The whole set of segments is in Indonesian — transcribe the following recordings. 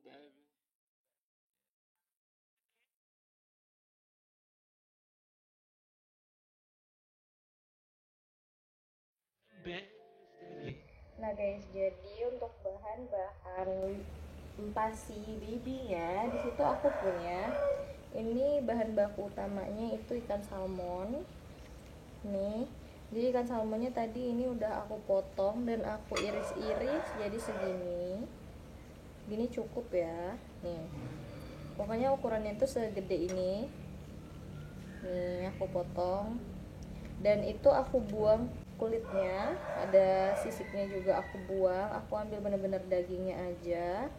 Nah guys, jadi untuk bahan-bahan pasi babynya di situ aku punya ini bahan baku utamanya itu ikan salmon nih. Jadi ikan salmonnya tadi ini udah aku potong dan aku iris-iris jadi segini. Gini cukup ya. Nih. Pokoknya ukurannya tuh segede ini. Nih, aku potong. Dan itu aku buang kulitnya, ada sisiknya juga aku buang. Aku ambil bener-bener dagingnya aja.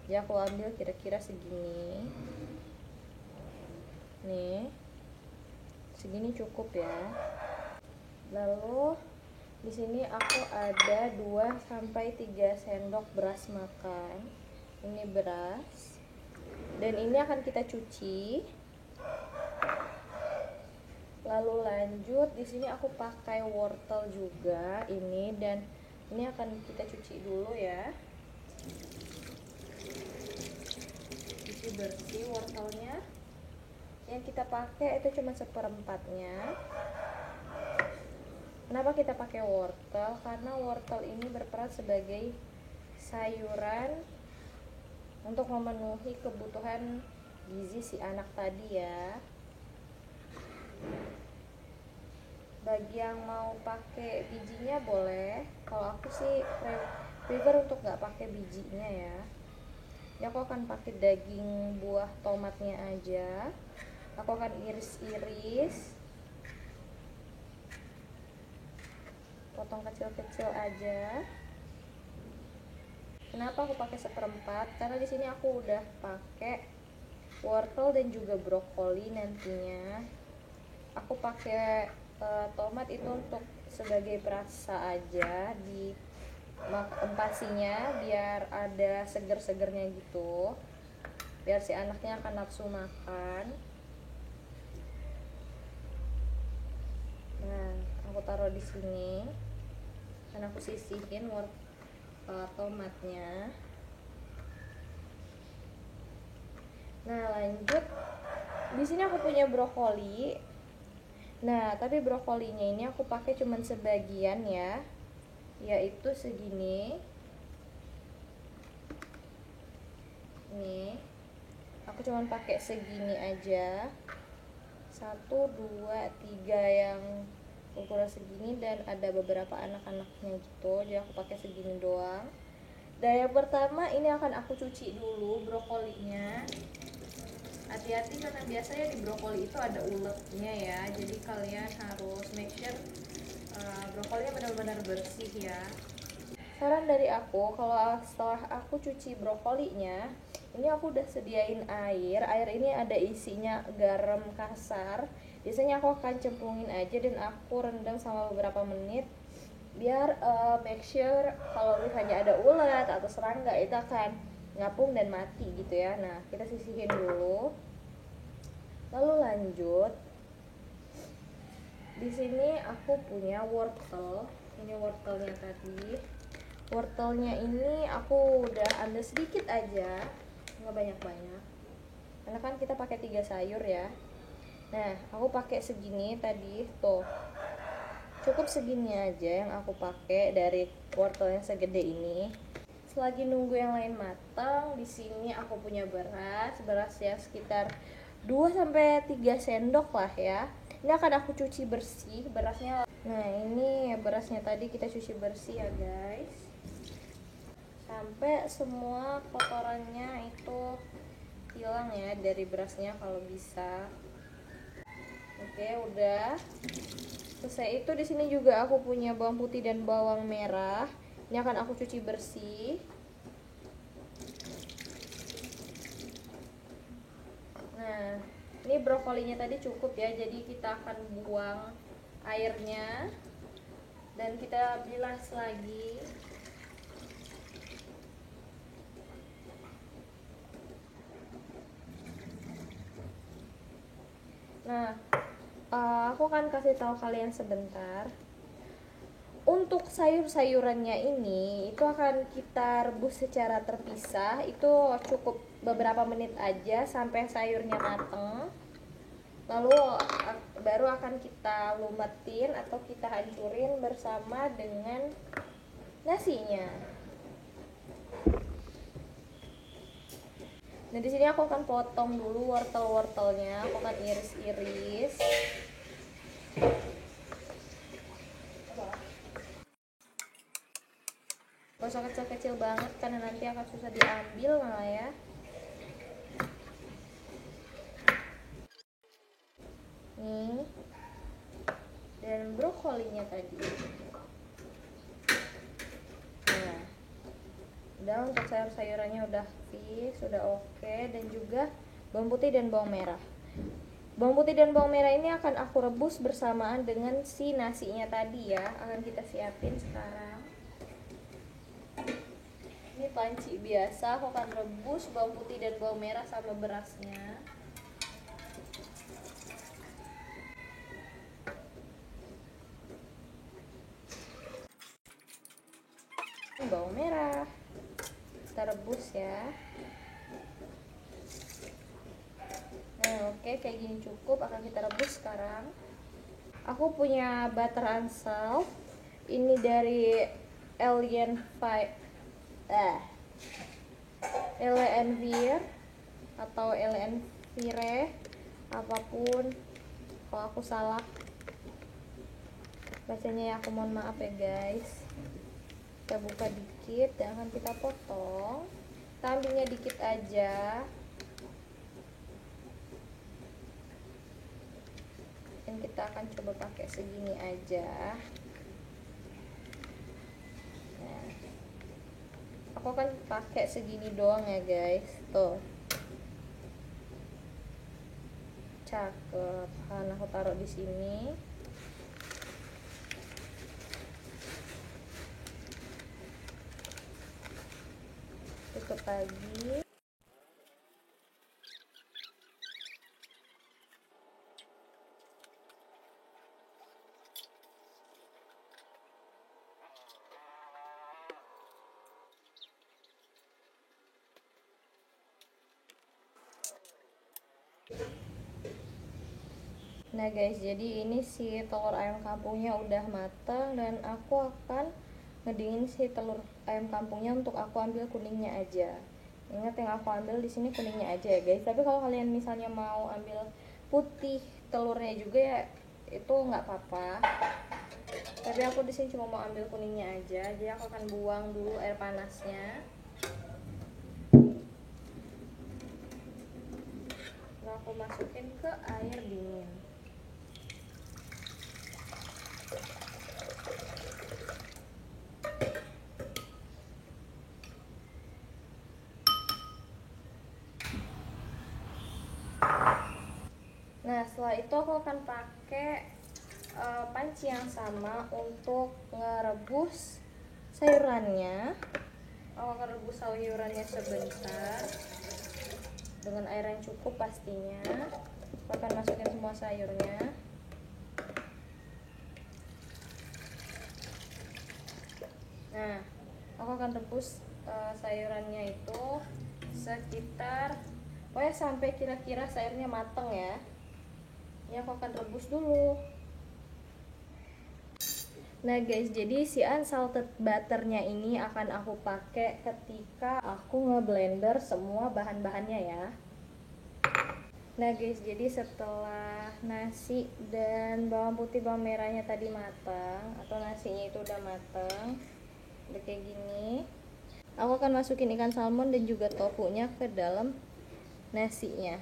Ya aku ambil kira-kira segini. Nih. Segini cukup ya. Lalu di sini aku ada 2 sampai 3 sendok beras makan. Ini beras. Dan ini akan kita cuci. Lalu lanjut di sini aku pakai wortel juga ini, dan ini akan kita cuci dulu ya. Cuci bersih wortelnya. Yang kita pakai itu cuma seperempatnya. Kenapa kita pakai wortel? Karena wortel ini berperan sebagai sayuran untuk memenuhi kebutuhan gizi si anak tadi ya. Bagi yang mau pakai bijinya boleh. Kalau aku sih prefer untuk nggak pakai bijinya ya. Ya aku akan pakai daging buah tomatnya aja. Aku akan iris-iris, potong kecil-kecil aja. Kenapa aku pakai seperempat? Karena di sini aku udah pakai wortel dan juga brokoli nantinya. Aku pakai tomat itu untuk sebagai perasa aja di empasinya biar ada seger-segernya gitu. Biar si anaknya akan nafsu makan. Nah, aku taruh di sini. Dan aku sisihin tomatnya. Nah, lanjut. Di sini aku punya brokoli. Nah, tapi brokolinya ini aku pakai cuman sebagian ya. Yaitu segini. Nih. Aku cuman pakai segini aja. 1, 2, 3 yang ukuran segini, dan ada beberapa anak-anaknya gitu. Jadi aku pakai segini doang. Dan yang pertama ini akan aku cuci dulu brokolinya. Hati-hati karena biasanya di brokoli itu ada uletnya ya. Jadi kalian harus make sure brokolinya benar-benar bersih ya. Saran dari aku, kalau setelah aku cuci brokolinya, ini aku udah sediain air. Air ini ada isinya garam kasar. Biasanya aku akan cemplungin aja dan aku rendam selama beberapa menit biar make sure kalau misalnya ada ulat atau serangga itu akan ngapung dan mati gitu ya. Nah, kita sisihin dulu. Lalu lanjut. Di sini aku punya wortel. Ini wortelnya tadi. Wortelnya ini aku udah ambil sedikit aja, nggak banyak-banyak. Karena kan kita pakai 3 sayur ya. Nah, aku pakai segini tadi tuh. Cukup segini aja yang aku pakai dari wortel yang segede ini. Selagi nunggu yang lain matang, di sini aku punya beras ya sekitar 2 sampai 3 sendok lah ya. Ini akan aku cuci bersih berasnya. Nah, ini berasnya tadi kita cuci bersih ya, guys. Sampai semua kotorannya itu hilang ya dari berasnya kalau bisa. Oke, udah. Selesai itu di sini juga aku punya bawang putih dan bawang merah. Ini akan aku cuci bersih. Nah, ini brokolinya tadi cukup ya, jadi kita akan buang airnya dan kita bilas lagi. Nah, aku akan kasih tahu kalian sebentar. Untuk sayur-sayurannya ini itu akan kita rebus secara terpisah, itu cukup beberapa menit aja sampai sayurnya mateng. Lalu baru akan kita lumetin atau kita hancurin bersama dengan nasinya. Nah, di sini aku akan potong dulu wortel-wortelnya, aku akan iris-iris. Gak usah kecil-kecil banget karena nanti akan susah diambil malah ya. Nih, dan brokolinya tadi. Nah, udah, untuk sayur-sayurannya udah fix, sudah oke. Dan juga bawang putih dan bawang merah. Bawang putih dan bawang merah ini akan aku rebus bersamaan dengan si nasinya tadi ya. Akan kita siapin sekarang. Ini panci biasa, aku akan rebus bawang putih dan bawang merah sama berasnya. Bawang merah kita rebus ya. Nah, oke, kayak gini cukup, akan kita rebus sekarang. Aku punya butter unsalt ini dari Elenvir atau Elenvire, apapun kalau aku salah bacanya ya, aku mohon maaf ya guys. Kita buka dikit dan akan kita potong. Kita ambilnya dikit aja. Dan kita akan coba pakai segini aja. Nah, aku akan pakai segini doang ya guys. Tuh, cakep. Kan aku taruh di sini. Tutup lagi. Nah guys, jadi ini si telur ayam kampungnya udah matang dan aku akan ngedingin si telur ayam kampungnya untuk aku ambil kuningnya aja. Ingat, yang aku ambil di sini kuningnya aja ya guys. Tapi kalau kalian misalnya mau ambil putih telurnya juga ya itu nggak apa-apa. Tapi aku di sini cuma mau ambil kuningnya aja. Jadi aku akan buang dulu air panasnya. Lalu aku masukin ke air dingin. Nah, setelah itu aku akan pakai panci yang sama untuk ngerebus sayurannya. Aku akan rebus sayurannya sebentar dengan air yang cukup pastinya. Aku akan masukin semua sayurnya. Nah, aku akan rebus sayurannya itu sekitar pokoknya sampai kira-kira sayurnya mateng ya. Ini aku akan rebus dulu. Nah guys, jadi si unsalted butternya ini akan aku pakai ketika aku ngeblender semua bahan-bahannya ya. Nah guys, jadi setelah nasi dan bawang putih bawang merahnya tadi matang, atau nasinya itu udah matang, udah kayak gini, aku akan masukin ikan salmon dan juga tofunya ke dalam nasinya.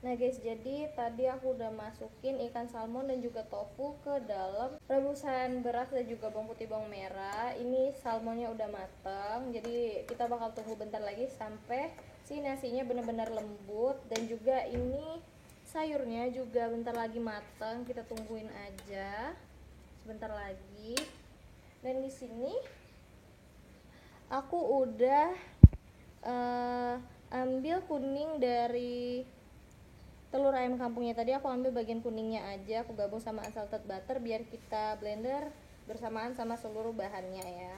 Nah guys, jadi tadi aku udah masukin ikan salmon dan juga tofu ke dalam rebusan beras dan juga bawang putih bawang merah. Ini salmonnya udah matang, jadi kita bakal tunggu bentar lagi sampai si nasinya benar-benar lembut. Dan juga ini sayurnya juga bentar lagi matang, kita tungguin aja sebentar lagi. Dan di sini aku udah ambil kuning dari telur ayam kampungnya tadi. Aku ambil bagian kuningnya aja, aku gabung sama unsalted butter biar kita blender bersamaan sama seluruh bahannya ya.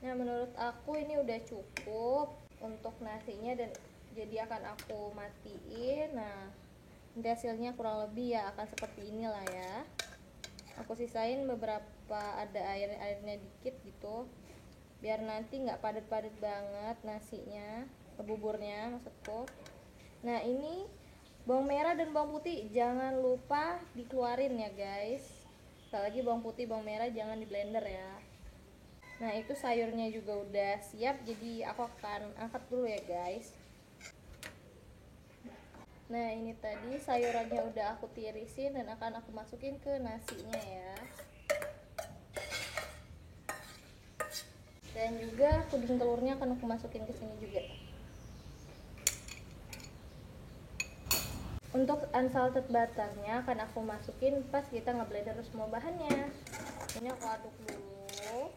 Nah, menurut aku ini udah cukup untuk nasinya, dan jadi akan aku matiin. Nah, nanti hasilnya kurang lebih ya akan seperti inilah ya. Aku sisain beberapa, ada airnya dikit gitu, biar nanti nggak padat-padat banget nasinya, buburnya maksudku. Nah, ini bawang merah dan bawang putih jangan lupa dikeluarin ya guys. Sekali lagi, bawang putih bawang merah jangan di blender ya. Nah, itu sayurnya juga udah siap, jadi aku akan angkat dulu ya guys. Nah, ini tadi sayurannya udah aku tirisin dan akan aku masukin ke nasinya ya. Dan juga puding telurnya akan aku masukin ke sini juga. Untuk unsalted butternya akan aku masukin pas kita ngeblender semua bahannya. Ini aku aduk dulu.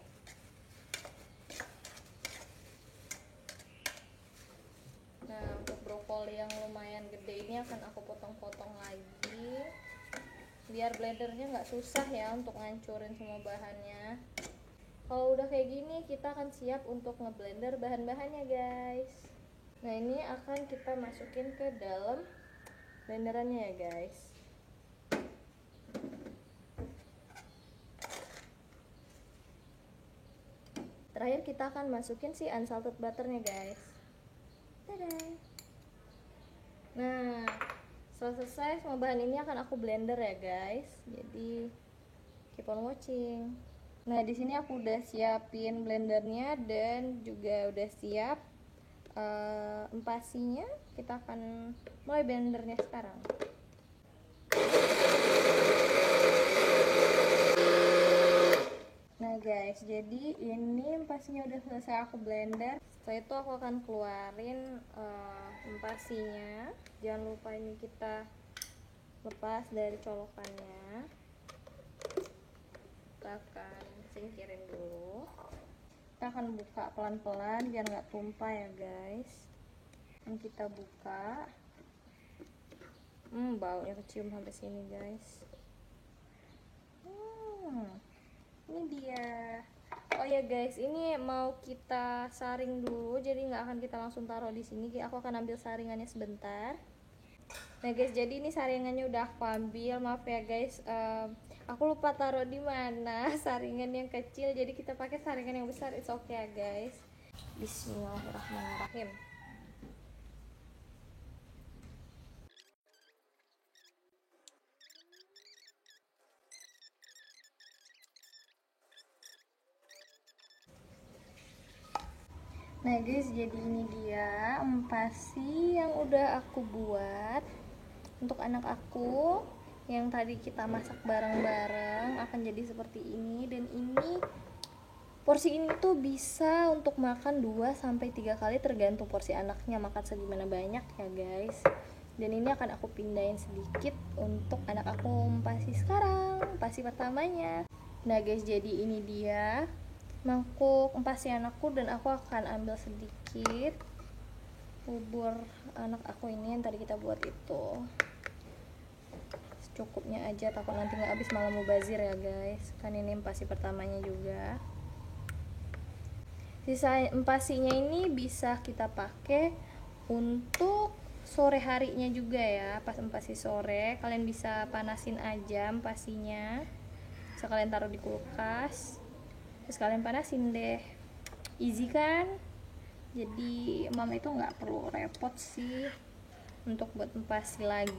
Nah, untuk brokoli yang lumayan gede ini akan aku potong-potong lagi, biar blendernya nggak susah ya untuk ngancurin semua bahannya. Kalau udah kayak gini, kita akan siap untuk ngeblender bahan-bahannya guys. Nah, ini akan kita masukin ke dalam blenderannya ya guys. Terakhir kita akan masukin si unsalted butternya guys. Dadah. Nah, setelah selesai semua bahan ini akan aku blender ya guys. Jadi keep on watching. Nah, di sini aku udah siapin blendernya dan juga udah siap empasinya. Kita akan mulai blendernya sekarang. Nah guys, jadi ini empasinya udah selesai aku blender. Setelah itu aku akan keluarin empasinya. Jangan lupa ini kita lepas dari colokannya. Kita akan singkirin dulu. Kita akan buka pelan-pelan biar nggak tumpah ya guys. Dan kita buka. Baunya kecium sampai sini guys. Ini dia. Oh ya guys, ini mau kita saring dulu, jadi nggak akan kita langsung taruh di sini. Aku akan ambil saringannya sebentar. Nah guys, jadi ini saringannya udah aku ambil. Maaf ya guys, aku lupa taruh di mana saringan yang kecil. Jadi kita pakai saringan yang besar. It's okay ya guys. Bismillahirrahmanirrahim. Nah guys, jadi ini dia empasi yang udah aku buat untuk anak aku yang tadi kita masak bareng-bareng. Akan jadi seperti ini, dan ini porsi ini tuh bisa untuk makan 2-3 kali tergantung porsi anaknya makan segimana banyak ya guys. Dan ini akan aku pindahin sedikit untuk anak aku empasi sekarang, empasi pertamanya. Nah guys, jadi ini dia mangkuk empasi anakku, dan aku akan ambil sedikit bubur anak aku ini yang tadi kita buat itu. Secukupnya aja, takut nanti nggak habis malah mubazir ya guys, kan ini empasi pertamanya juga. Sisa empasinya ini bisa kita pakai untuk sore harinya juga ya. Pas empasi sore, kalian bisa panasin aja empasinya, bisa kalian taruh di kulkas, terus kalian panasin deh. Easy kan? Jadi mama itu nggak perlu repot sih untuk buat empasi lagi.